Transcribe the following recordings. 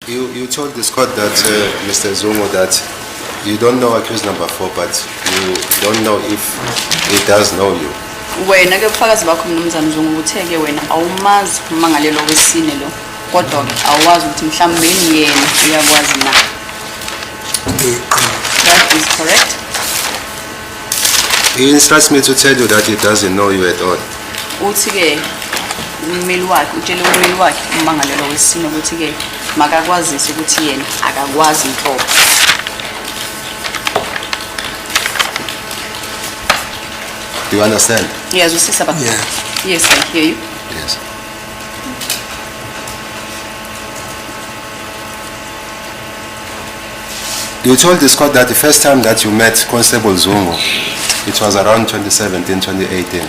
You told this court that, Mr. Zungu, that you don't know accused number 4, but you don't know if he does know you. Wena ke ubufakazi bakho mnumzane Mzungu uthe ke wena awumazi umangalelo wesine lo kodwa ke awazi ukuthi mhlawumbe yena uyakwazi na. That is correct. He instructs me to tell you that he doesn't know you at all. Uthi ke ummeli wakhe utshele ummeli wakhe umangalelo wesine ukuthi ke makakwazise ukuthi yena akakwazi inhlobo. Do you understand? Yes, usisa baba. Yeah. Yes, I hear you. Yes. You told this court that the first time that you met Constable Zungu, it was around 2017, 2018.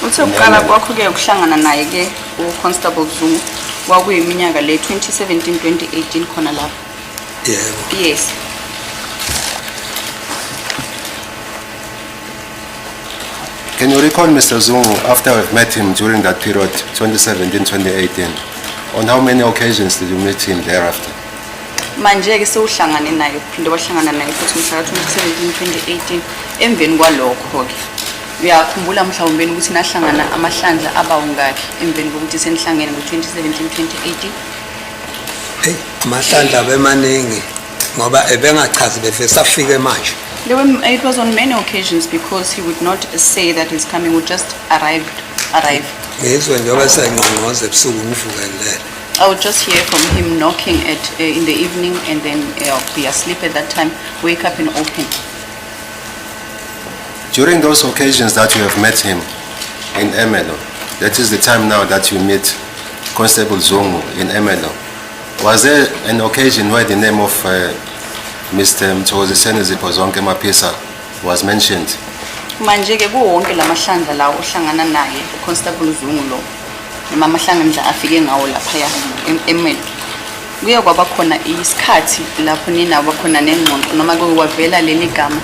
Uthe uqala kwakho ke ukuhlangana naye ke uConstable Zungu kwakuyiminyaka le 2017 2018 khona lapho. Yebo. Yes. Can you recall Mr. Zungu, after I've met him during that period, 2017, 2018, on how many occasions did you meet him thereafter? Manje ke sewuhlangane naye uphinde wahlangana naye futhi mhla ka 2017 2018 emveni kwalokho ke. Uyakhumbula mhlawumbe ukuthi nahlangana amahlandla abawungakhi emveni kokuthi senihlangene ngo 2017 2018? Hey, amahlandla bemaningi ngoba ebengachazi befese afike manje. It was on many occasions because he would not say that he's coming, would just arrive. Ngizwe njengoba sengqongqoze ebusuku ngivukele. I would just hear from him knocking at in the evening and then be asleep at that time, wake up and open. During those occasions that you have met him in Emelo, that is the time now that you meet Constable Zungu in Emelo, was there an occasion where the name of Mr. Mthokoziseni Zipho-Zonke Mapisa was mentioned? Manje ke kuwonke lamahlandla lawo ohlangana naye uConstable Zungu lo noma amahlandla afike ngawo lapha eMelo. Kuye kwaba khona isikhathi lapho ninabo khona nengqondo noma kwavela leli gama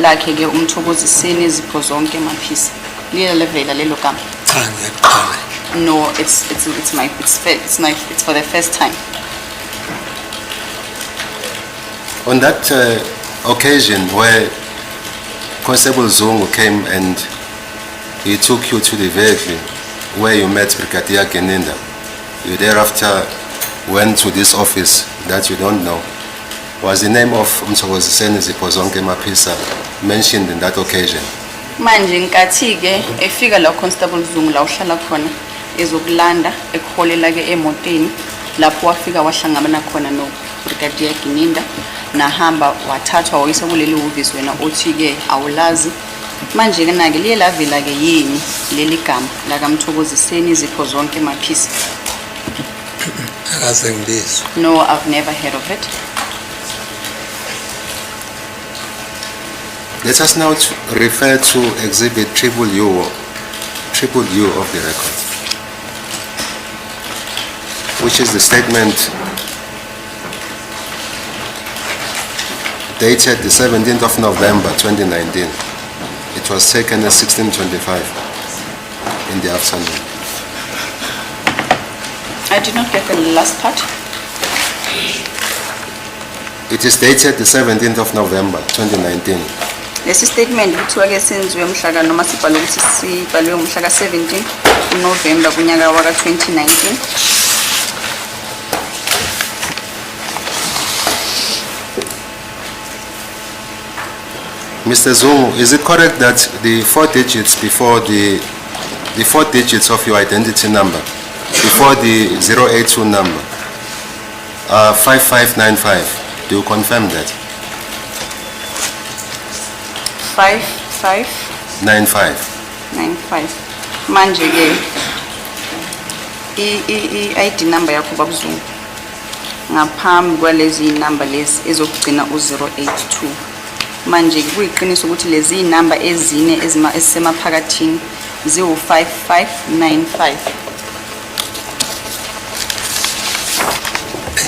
lakhe ke uMthokoziseni Zipho-Zonke Mapisa. Liye levela lelo gama. Cha ngiyaqala. No, it's for the first time. On that occasion where Constable Zungu came and he took you to the vehicle where you met Brigadier Geninda, you thereafter went to this office that you don't know. Was the name of Mthokoziseni Zipho-Zonke Mapisa mentioned in that occasion? Manje nkathi ke efika la Constable Zungu la uhlala khona ezokulanda ekholela ke emoteni lapho wafika wahlangana khona no Brigadier Geninda nahamba wathathwa woyisa kuleli hhovisi wena othi ke awulazi. Manje ke nake liye lavela ke yini leli gama la kaMthokoziseni Zipho-Zonke Mapisa? Akaze ngibizwe. No, I've never heard of it. Let us now refer to Exhibit Triple U of the record, which is the statement dated the 17th of November 2019. It was taken at 16:25 in the afternoon. I did not get the last part. It is dated the 17th of November 2019. Lesi statement kuthiwa ke senziwe mhla noma sibhalwe ukuthi sibhalwe umhla ka 17 November kunyaka waka 2019. Mr. Zungu, is it correct that the 4 digits before the 4 digits of your identity number before the 082 number are 5595? Do you confirm that? 5595. Manje ke i-ID number yakho babuzungu ngaphambi kwalezi number lezi ezokugcina u082. Manje kuyiqiniso ukuthi lezi number ezine ezisemaphakathini 05595.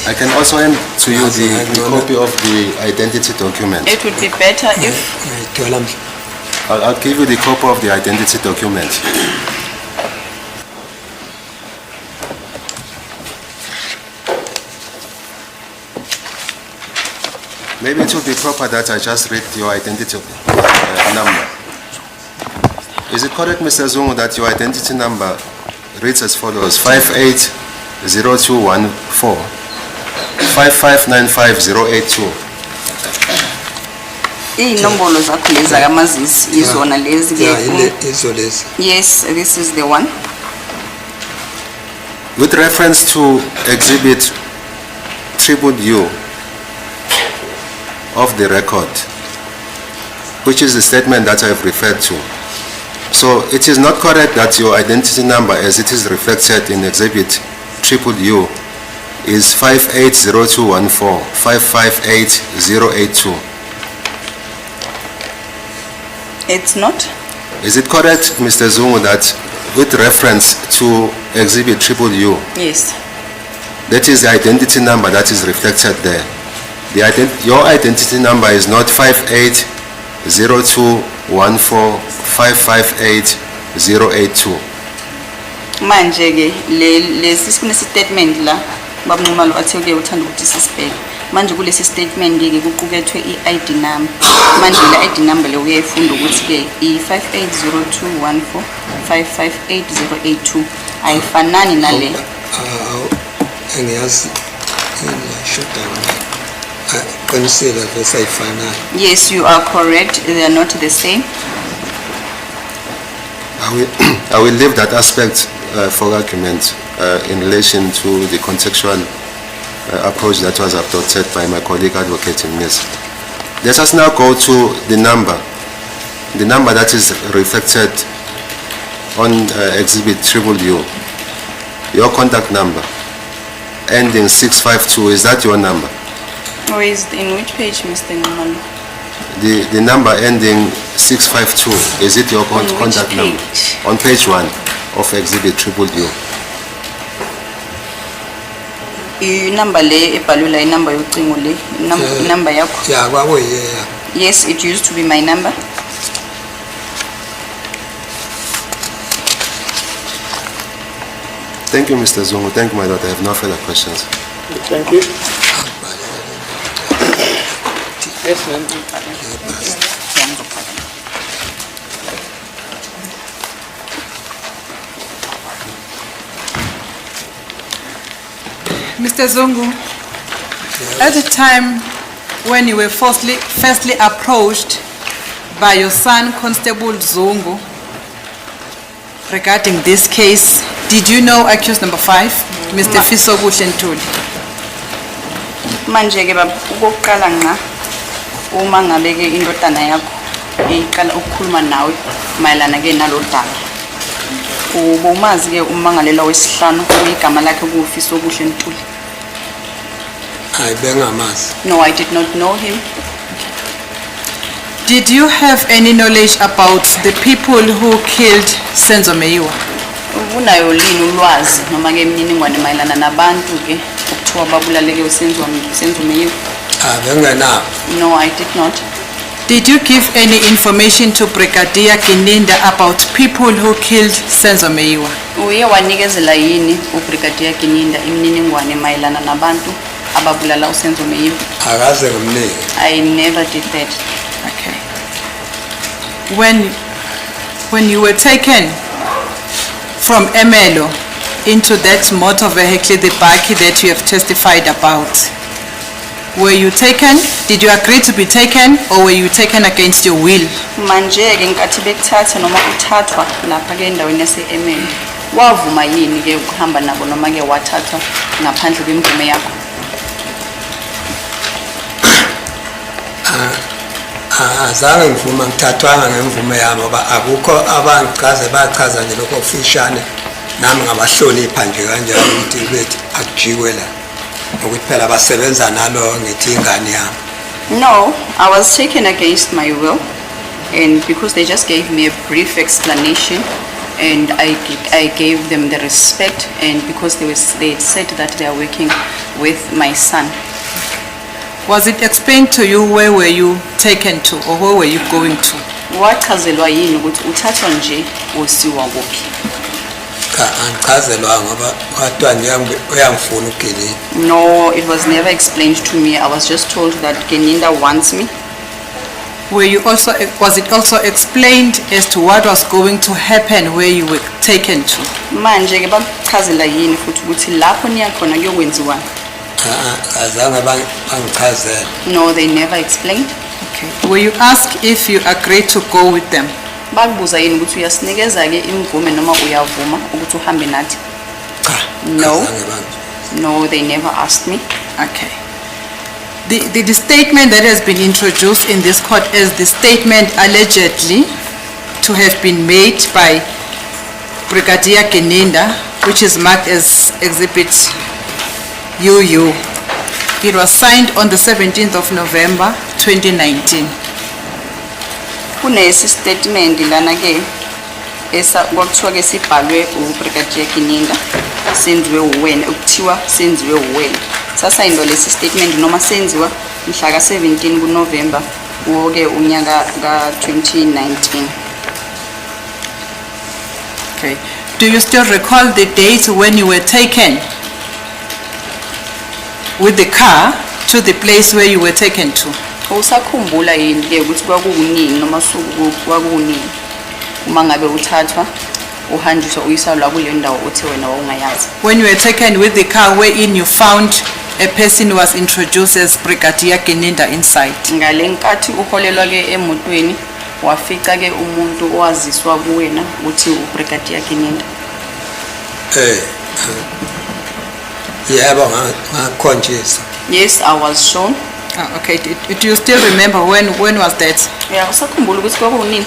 I can also hand to you the copy of the identity document. It would be better if I'll give you the copy of the identity document. Maybe it would be proper that I just read your identity number. Is it correct, Mr. Zungu, that your identity number reads as follows: 580214 5595082? Iy'nombolo zakho lezi zakamazisi izona lezi Yeah, ke. izo lezi. Yes, this is the one. With reference to Exhibit Triple U of the record, which is the statement that I have referred to. So it is not correct that your identity number, as it is reflected in Exhibit Triple U, is 580214 558082. It's not? Is it correct, Mr. Zungu, that with reference to Exhibit Triple U, Yes. that is the identity number that is reflected there? Your identity number is not 580214 558082. Manje ke lesi sinesi statement la babunquma lo athe ke uthanda ukuthi sisibheke. Manje kulesi statement ke kuqukethwe iID number. Manje le ID number le uyayifunda ukuthi ke i580214 558082 ayifanani nale. Angiyazi shoda qinisile bese ayifanani. Yes, you are correct. They are not the same. I will leave that aspect for argument in relation to the contextual approach that was adopted by my colleague Advocate Ms. Let us now go to the number that is reflected on Exhibit Triple U. Your contact number ending 652, is that your number? Or is in which page, Mr. Ngumalo? The number ending 652, is it your On which contact number? page? On page 1 of Exhibit Triple U. Number le ebhalwe la inumber yocingo le number yakho. Yeah, kwakuyiye. Yes, it used to be my number. Thank you, Mr. Zungu. Thank you, my daughter. I have no further questions. Thank you. Yes, ma'am. Mr. Zungu, at the time when you were firstly approached by your son, Constable Zungu, regarding this case, did you know accused number 5, Mr. Fisobuhle Ntuli? Manje ke baba ukuqala nga uma ngabe ke indodana yakho iqala ukukhuluma nawe mayelana ke nalodaba. Ubumazi ke umangalela wesihlanu igama lakhe kuFisobuhle Ntuli. Hayi bengamazi. No, I did not know him. Did you have any knowledge about the people who killed Senzo Meyiwa? Unayo lini ulwazi noma ke imininingwane mayelana nabantu ke ukuthiwa babulale ke uSenzo Meyiwa? Bengenawo. No, I did not. Did you give any information to Brigadier Kininda about people who killed Senzo Meyiwa? Uye wanikezela yini uBrigadier Kininda imininingwane mayelana nabantu ababulala uSenzo Meyiwa? Akaze ngimnike. I never did that. Okay. When you were taken from Emelo into that motor vehicle, the bike that you have testified about, were you taken? Did you agree to be taken, or were you taken against your will? Manje ke nkathi bekuthatha noma uthathwa lapha ke endaweni yase-Emelo, wavuma yini ke ukuhamba nabo noma ke wathathwa ngaphandle kwemvume yakho? Azange ngivuma ngithathwanga ngemvume yami ngoba akukho abangichaze bachaza nje lokho ofishane nami ngabahlonipha nje kanjalo ukuthi bethi akujikwe la ukuthi phela basebenza nalo ngithi ingane yami. No, I was taken against my will, and because they just gave me a brief explanation, and I gave them the respect, and because they said that they are working with my son. Was it explained to you where were you taken to, or where were you going to? Wachazelwa yini ukuthi uthathwa nje usiwa kuphi? Cha angichazelwa ngoba wathiwa nje uyangifuna uGenini. No, it was never explained to me. I was just told that Geninda wants me. Was it also explained as to what was going to happen where you were taken to? Manje ke bakuchazela yini futhi ukuthi lapho niya khona kuyokwenziwa? Azange bangichazela. No, they never explained. Okay. Were you asked if you agreed to go with them? Bakubuza yini ukuthi uyasinikeza ke imvume noma uyavuma ukuthi uhambe nathi? Cha. No. Azange bangi. No, they never asked me. Okay. The statement that has been introduced in this court as the statement allegedly to have been made by Brigadier Geninda, which is marked as Exhibit UU. It was signed on the 17th of November 2019. Kunesi statement lana ke kwakuthiwa ke sibhalwe uBrigadier Geninda senziwe uwena ukuthiwa senziwe uwena. Sasayindwa lesi statement noma senziwa mhla ka 17 kuNovember woke unyaka ka 2019. Okay. Do you still recall the date when you were taken with the car to the place where you were taken to? Usakhumbula yini ke ukuthi kwakuwunini noma suku kwakuwunini uma ngabe uthathwa uhanjiswa uyiswa la kule ndawo uthi wena wawungayazi? When you were taken with the car wherein you found a person who was introduced as Brigadier Geninda inside. Ngale nkathi uholelwa ke emotweni wafica ke umuntu owaziswa kuwena uthi uBrigadier Geninda. Yebo ngakhonjiswa. Yes, I was shown. Okay. Do you still remember when was that? Yeah, usakhumbula ukuthi kwakuwunini?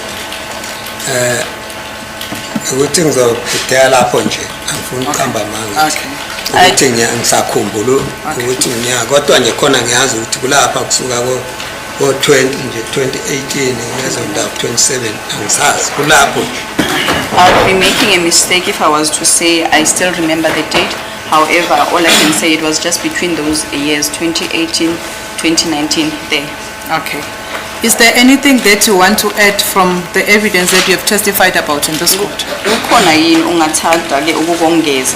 Ukuthi ngizobhedela lapho nje angifuni ukuhamba manje. Okay. Ukuthi ngisakhumbula ukuthi ngiya kodwa nje khona ngiyazi ukuthi kulapha kusuka ko 20 nje 2018 ngezondawo 27 angisazi kulapho nje. I'd be making a mistake if I was to say I still remember the date. However, all I can say it was just between those years 2018, 2019 there. Okay. Is there anything that you want to add from the evidence that you have testified about in this court? Ukhona yini ungathanda ke ukukongeza?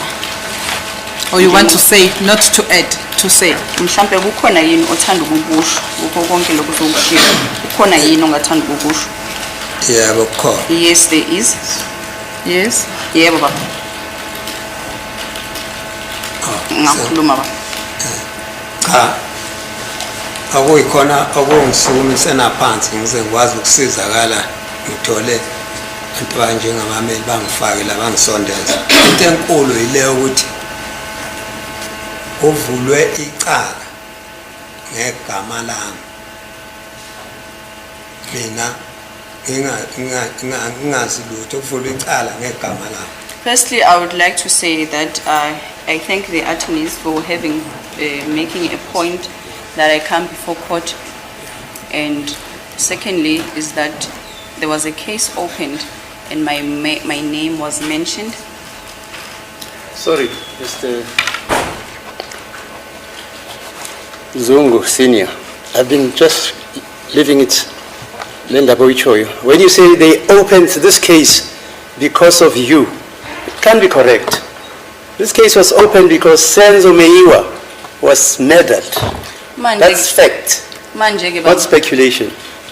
Or you want to say, not to add, to say? Mhlambe kukhona yini othanda ukukusho ukho konke lokho sokushilo? Ukhona yini ongathanda ukukusho? Yebo khona. Yes, there is. Yes. Yebo baba. Ngakhuluma baba. Cha. Akuyikhona okungisukuma senaphansi ngize ngikwazi ukusizakala ngithole abantu abanjengamameli bangifake la bangisondeza. Into enkulu yileyo ukuthi uvulwe icala ngegama lami. Mina ngingazi lutho uvulwe icala ngegama lami. Firstly, I would like to say that I thank the attorneys for making a point that I come before court, and secondly is that there was a case opened and my name was mentioned. Sorry, Mr. Zungu Senior. I've been just leaving it, Linda Boichoyo. When you say they opened this case because of you, it can't be correct. This case was opened because Senzo Meiwa was murdered. That's fact, not speculation.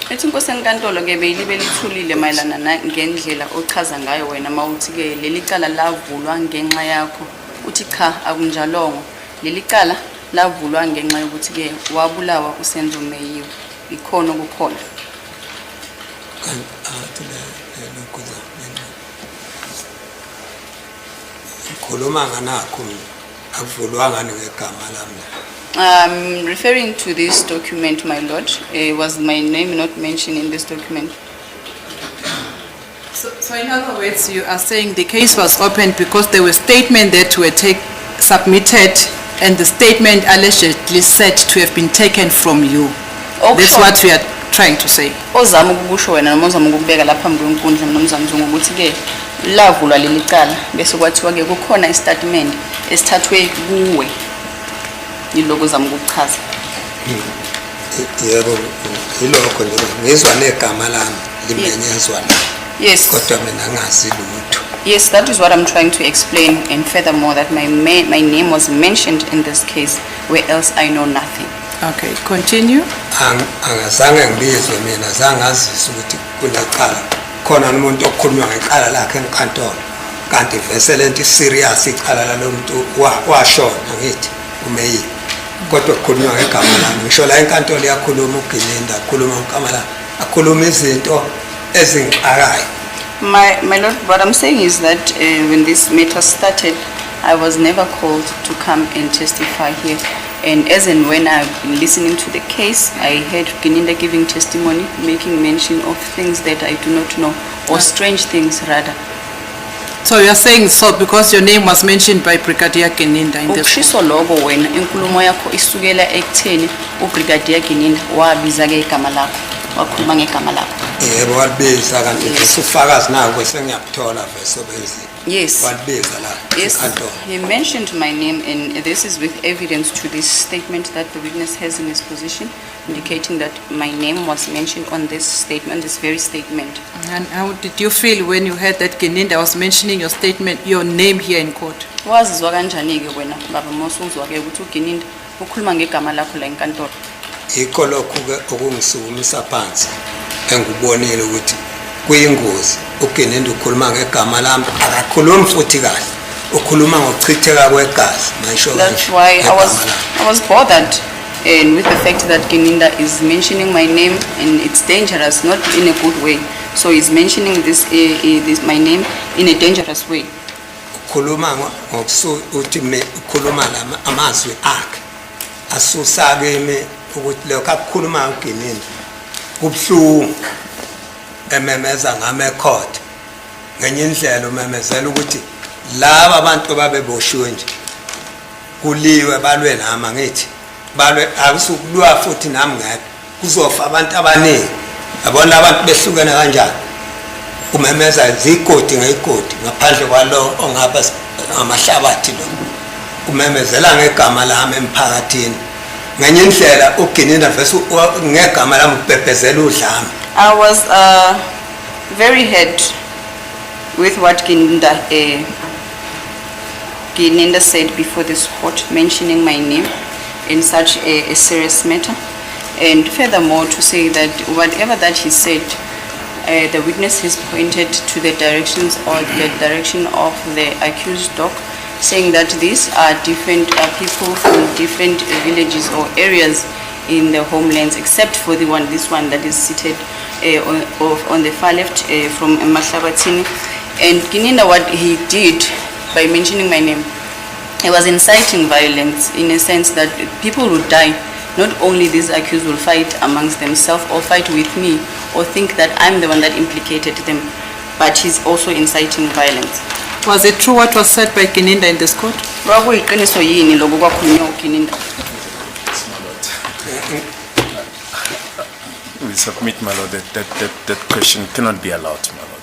Ethi inkosi enkantolo ke beyilibe lithulile mayelana ngendlela ochaza ngayo wena mawuthi ke leli cala lavulwa ngenxa yakho uthi cha akunjalongo leli cala lavulwa ngenxa yokuthi ke wabulawa uSenzo Meyiwe ikhona ukukhona. Khuluma nganakho akuvulwanga ngegama lami. Referring to this document, my lord, was my name not mentioned in this document? So in other words, you are saying the case was opened because there were statements that were submitted and the statement allegedly said to have been taken from you. That's what we are trying to say. Ozama ukukusho wena noma ozama ukubeka lapha phambi kwenkundla mnumzane Zungu ukuthi ke lavulwa leli cala bese kwathiwa ke kukhona istatement esithathwe kuwe yiloko ozama ukuchaza. Yebo ilokho nje ngizwa negama lami limenyezwa la. Yes. Kodwa mina ngazi lutho. Yes, that is what I'm trying to explain, and furthermore, that my name was mentioned in this case, where else I know nothing. Okay, continue. Angazange ngibizwe mina zange ngaziswa ukuthi kunecala khona umuntu okhuluma ngecala lakhe enkantolo kanti vese lento serious icala lalomuntu washona ngithi umeyi kodwa kukhulunywa ngegama lami ngisho la enkantolo yakhuluma uGininda akhuluma ngegama lami akhuluma izinto ezingixakayo. My lord, what I'm saying is that when this matter started, I was never called to come and testify here. And as and when I've been listening to the case, I heard Gininda giving testimony, making mention of things that I do not know, or strange things rather. So you are saying so because your name was mentioned by Brigadier Gininda in this court? Ukushiso lobo wena inkulumo yakho isukela ekutheni uBrigadier Gininda wabiza ke igama lakho, wakhuluma ngegama lakho. Yebo walibiza kanti usufakazi nawe bese ngiyakuthola vese obenzile. Yes. Walibiza la enkantolo. He mentioned my name, and this is with evidence to this statement that the witness has in his position, indicating that my name was mentioned on this statement, this very statement. And how did you feel when you heard that Gininda was mentioning your statement, your name here in court? Wazizwa kanjani ke wena baba Mosuzwa ke ukuthi uGininda ukhuluma ngegama lakho la enkantolo? Ikho lokhu ke okungisukumisa phansi engubonile ukuthi kuyingozi uGininda ukhuluma ngegama lami akakhulumi futhi kahle ukhuluma ngokuchitheka kwegazi mayisho kanje. That's why I was bothered and with the fact that Gininda is mentioning my name, and it's dangerous, not in a good way. So he's mentioning this my name in a dangerous way. Ukhuluma ngokuthi ukhuluma amazwi akhe asusa kimi ukuthi lokho akukhuluma uGininda kubhlungu ememeza ngame court ngenye indlela umemezela ukuthi laba abantu babeboshiwe nje kuliwe balwe nami ngithi balwe akusukulwa futhi nami ngeke kuzofa abantu abaningi yabona abantu behlukene kanjani umemeza izigodi ngegodi ngaphandle kwalo ongaba amahlabathi lo umemezela ngegama lami emphakathini ngenye indlela uGininda vese ngegama lami ubhebhezela udlame. I was very hurt with what Gininda said before this court, mentioning my name in such a serious matter. And furthermore, to say that whatever that he said, the witness has pointed to the directions or the direction of the accused doc, saying that these are different people from different villages or areas in the homelands, except for this one that is seated on the far left from Mahlabathini. And Gininda, what he did by mentioning my name, he was inciting violence in a sense that people would die. Not only these accused will fight amongst themselves or fight with me or think that I'm the one that implicated them, but he's also inciting violence. Was it true what was said by Gininda in this court? We submit, my lord, that question cannot be allowed, my lord.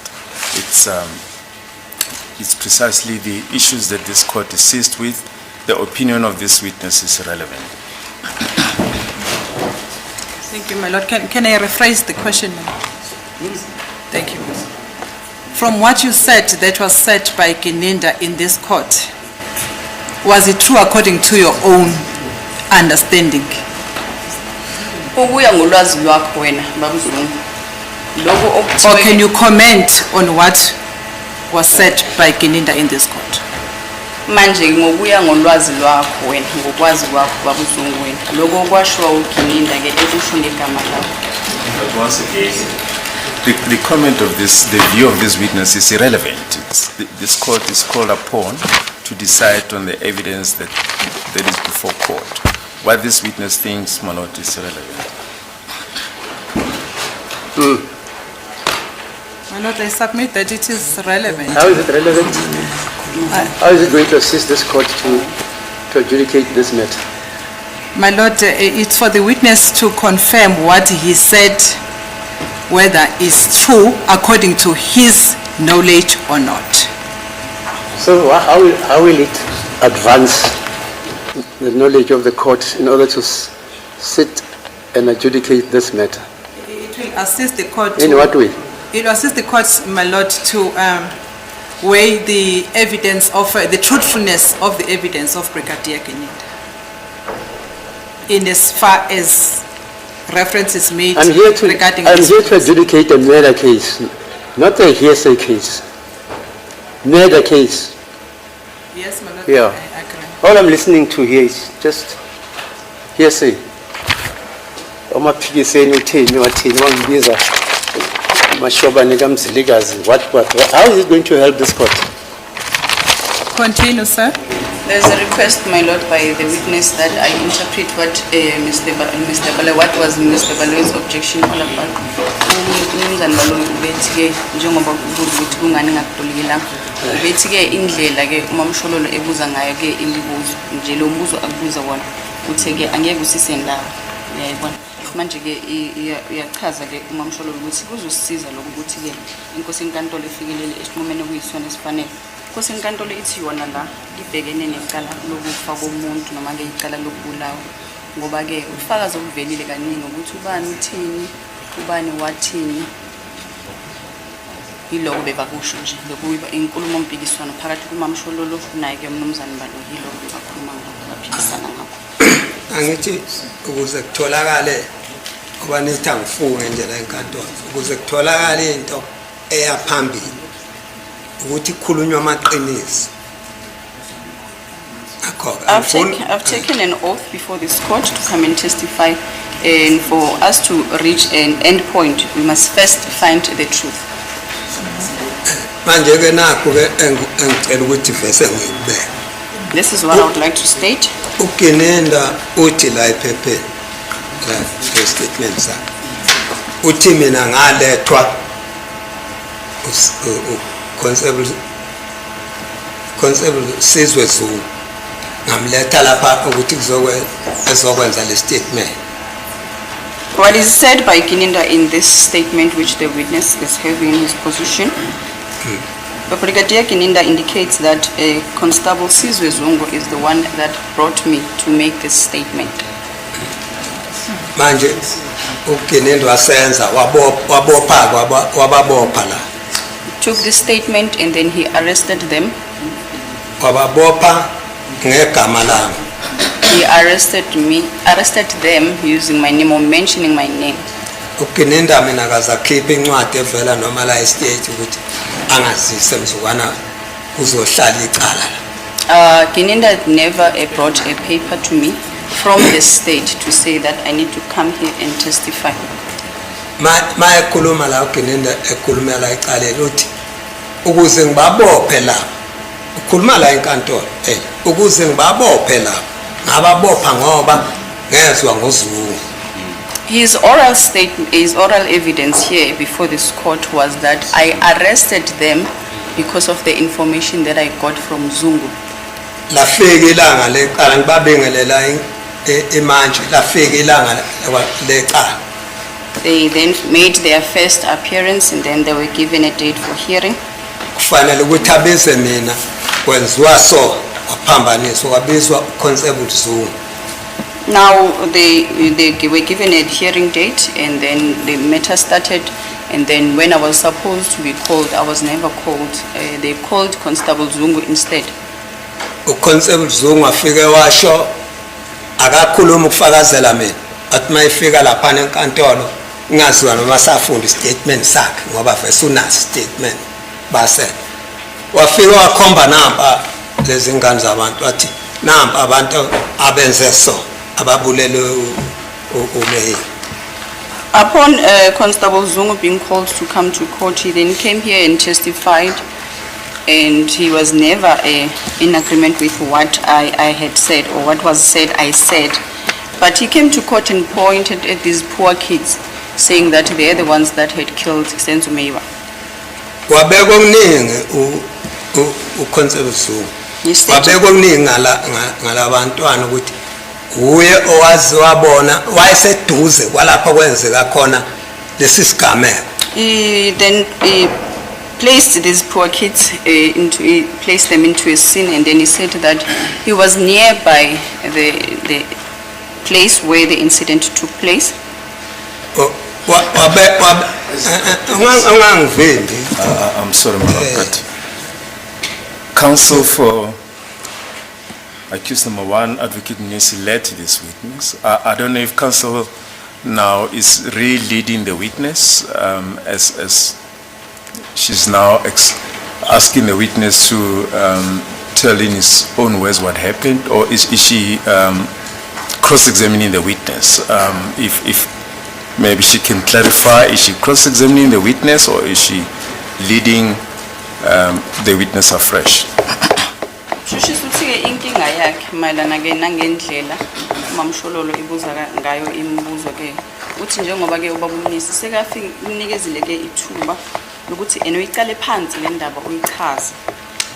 It's precisely the issues that this court is seized with. The opinion of this witness is irrelevant. Thank you, my lord. Can I rephrase the question? Thank you. From what you said that was said by Gininda in this court, was it true according to your own understanding? Or can you comment on what was said by Gininda in this court? Manje ngokuya ngolwazi lwakho wena ngokwazi kwakho babuzungu wena lokho kwashiwa uGininda ke ekusho ngegama lakho. Once again, the comment of the view of this witness is irrelevant. This court is called upon to decide on the evidence that is before court. What this witness thinks, my lord, is irrelevant. My lord, I submit that it is relevant. How is it relevant? How is it going to assist this court to adjudicate this matter? My lord, it's for the witness to confirm what he said, whether it's true according to his knowledge or not. So how will it advance the knowledge of the court in order to sit and adjudicate this matter? It will assist the court. In what way? It will assist the court, my lord, weigh the evidence of, the truthfulness of the evidence of Brigadier Kininda? In as far as reference is made regarding I'm this here to witness. adjudicate a murder case, not a hearsay case. Murder case. Yes, my lord, Yeah. I agree. All I'm listening to here is just hearsay. Omaphikiseni utheni wathini wangibiza mashobane kamzilikazi what. How is it going to help this court? Continue, sir. There's a request, my lord, by the witness that I interpret what Mr. Bale, what was Mr. Bale's objection all about. Umnumzane Baloyi ubethi-ke njengoba kubuza ukuthi kungani ngakutolekela ubethi-ke indlela ke uMamshololo ebuza ngayo-ke imibuzo nje lo mbuzo akubuza wona uthe-ke angeke usise ndawo uyayibona manje-ke uyachaza-ke uMamshololo ukuthi kuzosisiza lokho ukuthi-ke inkosi yenkantolo ifikelele esinqumeni okuyisona esifanele. Inkosi yenkantolo ithi yona la ibhekene necala lokufa komuntu noma-ke icala lokubulawa ngoba-ke ubufakazi obuvelile kaningi ukuthi ubani uthini ubani wathini yiloko bebakusho nje bekuyiba inkulumo mpikiswano phakathi kuMamshololo naye-ke umnumzane Baloyi yiloko bebakhuluma ngakho baphikisana ngakho. Angithi ukuze kutholakale ngoba nithi angifunge ngendlela yenkantolo ukuze kutholakale into eyaphambili ukuthi kukhulunywa amaqiniso. I've taken an oath before this court to come and testify, and for us to reach an end point, we must first find the truth. Manje ke nakho ke engicela ukuthi vese ngiyibeke. This is what I would like to state. Ukinenda uthi la ephepheni la statement sakhe. Uthi mina ngalethwa constable Sizwe Zungu ngamletha lapha ukuthi ezokwenza le statement. What is said by Kininda in this statement, which the witness is having in his position, but Brigadier Kininda indicates that Constable Sizwe Zungu is the one that brought me to make this statement. Manje ukinenda wasenza wabopha la. Took this statement and then he arrested them. Wababopha ngegama lami. He arrested them using my name or mentioning my name. Ukinenda mina akazakhipha incwadi evela noma la estate ukuthi angazise mzukwana uzohlala icala la. Kininda never brought a paper to me from the state to say that I need to come here and testify. Ma ekhuluma la ukinenda ekhuluma la icaleni uthi ukuze ngibabophe la ukhuluma la enkantolo ukuze ngibabophe la ngababopha ngoba ngezwe ngoZungu. His oral evidence here before this court was that I arrested them because of the information that I got from Zungu. Lafika ilanga leqala ngibabingelela imanje lafika ilanga leqala. They then made their first appearance and then they were given a date for hearing. Kufanele ukuthi abeze mina kwenziwa so waphambaniswa kwabizwa Constable Zungu. Now they were given a hearing date and then the matter started, and then when I was supposed to be called, I was never called. They called Constable Zungu instead. Constable Zungu afike washo akakhuluma ukufakazela mina athi mayifika lapha enkantolo ngaziwa noma safunda statement sakhe ngoba vese unaso statement base wafika wakhomba nampa lezi ngane zabantu wathi nampa abantu abenze so ababulele umeyi. Upon Constable Zungu being called to come to court, he then came here and testified, and he was never in agreement with what I had said or what was said I said. But he came to court and pointed at these poor kids, saying that they are the ones that had killed Senzumeiwa. Wabekwa okuningi uConstable Zungu. Wabekwa okuningi ngalabantwana ukuthi uye owazi wabona wayeseduze kwalapha kwenzeka khona lesi sigameko. He then placed these poor kids placed them into a scene, and then he said that he was nearby the place where the incident took place. I'm sorry, my lord, but counsel for accused number 1, Advocate Nisi, led this witness. I don't know if counsel now is re-leading the witness as she's now asking the witness to tell in his own words what happened, or is she cross-examining the witness? If maybe she can clarify, is she cross-examining the witness or is she leading the witness afresh? Shushisa ukuthi-ke inkinga yakhe mayelana-ke nangendlela uMamShololo ibuza ngayo imibuzo-ke uthi njengoba-ke ubaba uMnisi sekanikezile-ke ithuba lokuthi uyicale phansi le ndaba uyichaze.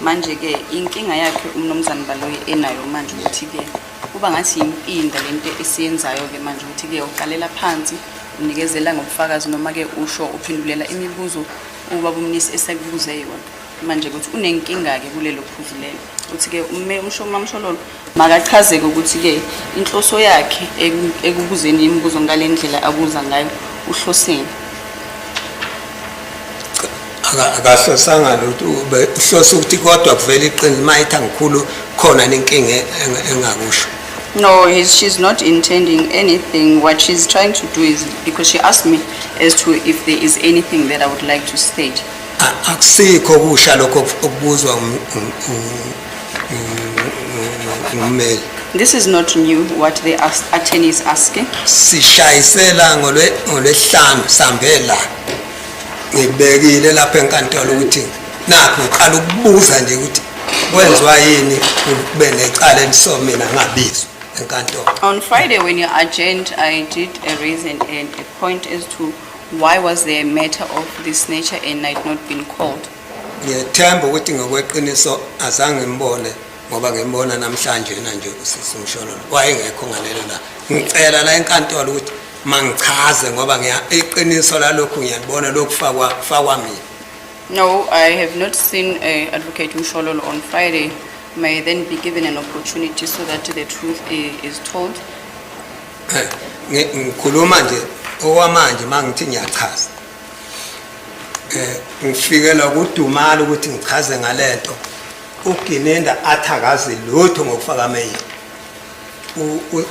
Manje-ke inkinga yakhe umnumzane Baloyi enayo manje ukuthi-ke kuba ngathi impinda lento esiyenzayo-ke manje ukuthi-ke uqalela phansi unikezela ngobufakazi noma-ke usho uphendulela imibuzo ubaba uMnisi esekubuze yona. Manje ukuthi unenkinga-ke kulelo phuzu lelo ukuthi-ke uMamShololo makachaze-ke ukuthi-ke inhloso yakhe ekubuzeni imibuzo ngale ndlela abuza ngayo uhloseni. Akahlosanga lutho uhlose ukuthi kodwa kuvela iqiniso mayithi angikhulu khona nenkinga engakusho. No, she's not intending anything. What she's trying to do is, because she asked me as to if there is anything that I would like to state. Akusikho kusha lokho okubuzwa ummeli. This is not new, what the attorney is asking. Sishayisela ngolwehlanu sambela ngibekile lapha enkantolo ukuthi nakho uqala ukubuza nje ukuthi kwenziwa yini kube necala elisome mina ngabizwa enkantolo. On Friday when you adjourned, I did raise a point as to why was there a matter of this nature and I had not been called. Ngiyethemba ukuthi ngokweqiniso azange ngimbone ngoba ngimbona namhlanje nanje usisi uMshololo wayengekho ngalelo la. Ngicela la enkantolo ukuthi mangichaze ngoba iqiniso lalokhu ngiyabona lokufakwa mina. No, I have not seen Advocate Mshololo on Friday. May I then be given an opportunity so that the truth is told? Ngikhuluma nje okwamanje mangithi ngiyachaza. Ngifikela kudumala ukuthi ngichaze ngalento. UGinenda athakaze lutho ngokufaka mail.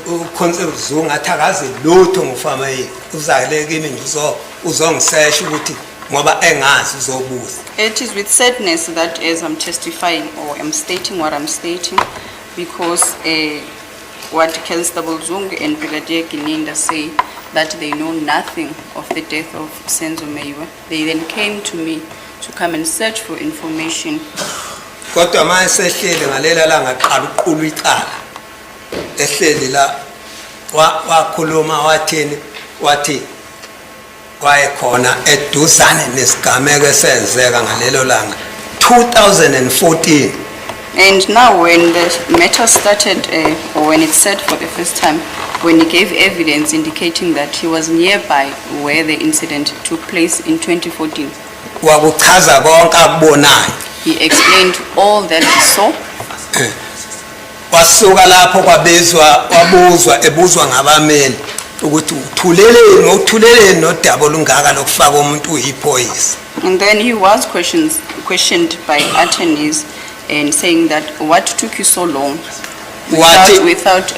uConstable Zungu athakaze lutho ngokufaka mail. Uzakele kimi uzongisesha ukuthi ngoba engazi uzobuza. It is with sadness that as I'm testifying or I'm stating what I'm stating, because what Constable Zungu and Brigadier Kinenda say that they know nothing of the death of Senzo Meyiwe. They then came to me to come and search for information. Kodwa manje sehlele ngalela la ngaqala uqulu icala. Ehleli la wakhuluma wathi wayekhona eduzane nesigameko esenzeka ngalelo langa 2014. And now when the matter started, or when it said for the first time, when he gave evidence indicating that he was nearby where the incident took place in 2014, wakuchaza konke akubonayo. he explained all that he saw. Wasuka lapho wabuzwa ebuzwa ngabameli ukuthi uthuleleni nodaba olungaka lokufaka umuntu uyiphoyisa. And then he was questioned by attorneys and saying that what took you so long without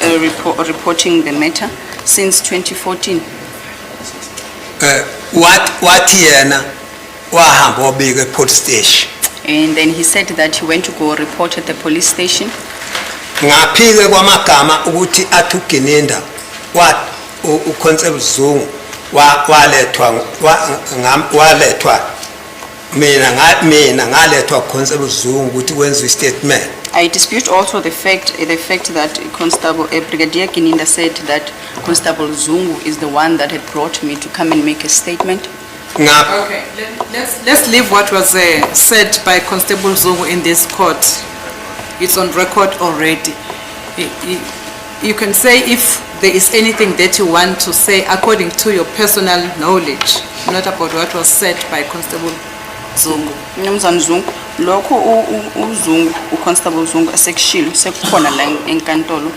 reporting the matter since 2014. Wathi yena wahamba wabika police station. And then he said that he went to go report at the police station. Ngaphike kwamagama ukuthi athi uGinenda uConstable Zungu walethwa mina ngalethwa uConstable Zungu ukuthi wenze istatement. I dispute also the fact that Constable Brigadier Kinenda said that Constable Zungu is the one that had brought me to come and make a statement. Okay, let's leave what was said by Constable Zungu in this court. It's on record already. You can say if there is anything that you want to say according to your personal knowledge, not about what was said by Constable Zungu. Mnumzane Zungu, lokho uZungu, uConstable Zungu asekushilo sekukhona la enkantolo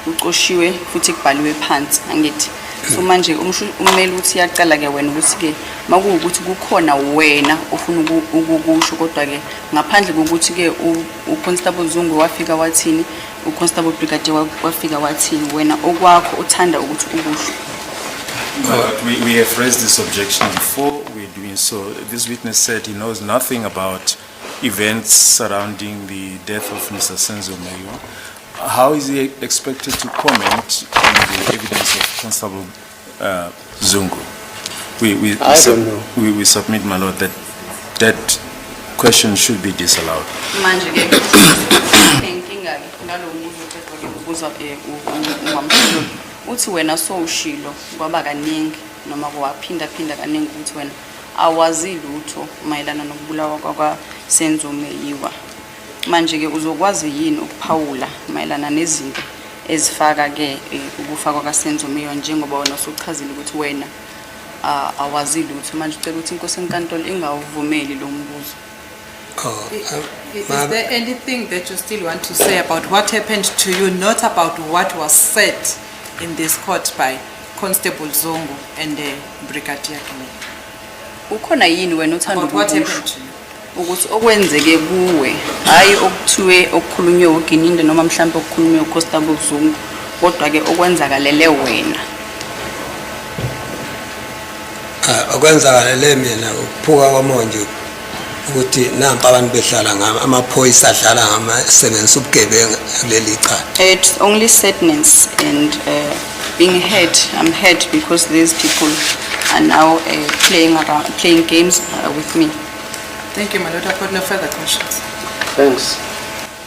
uqoshiwe futhi kubhaliwe phansi angithi So manje umele uthi yaqala ke wena ukuthi ke makuwukuthi kukhona wena ofuna ukukusho kodwa ke ngaphandle kokuthi ke uConstable Zungu wafika wathini uConstable Brigadier wafika wathini wena okwakho uthanda ukuthi ukusho. But we have raised this objection before. We're doing so. This witness said he knows nothing about events surrounding the death of Mr. Senzo Mayo. How is he expected to comment on the evidence of Constable Zungu? We submit, my lord, that question should be disallowed. Manje ke inkinga ke ngalombuzo phezulu ukubuza umamtholo uthi wena sowushilo kwaba kaningi noma kwaphinda kaningi ukuthi wena awazi lutho mayelana nokubulawa kwa Senzo Meyiwa. Manje ke uzokwazi yini ukuphawula mayelana nezinto ezifaka ke ukufa kwa Senzo Meyiwa njengoba wena usuchazile ukuthi wena awazi lutho manje ucela ukuthi inkosi enkantolo ingawuvumeli lo mbuzo. Is there anything that you still want to say about what happened to you, not about what was said in this court by Constable Zungu and Brigadier Kinenda? Ukhona yini wena uthanda About what ukusho happened to you? ukuthi okwenzeke kuwe hayi okuthiwe okukhulunywe uGininde noma mhlawumbe okukhulunywe uConstable Zungu kodwa ke okwenzakalele wena? Okwenzakalele mina ukuphuka komonje ukuthi nampa abantu behlala amaphoyisa adlala ngamasebenza ubugebengu kuleli cala. It's only sadness and being hurt. I'm hurt because these people are now playing games with me. Thank you, my lord. I've got no further questions. Thanks.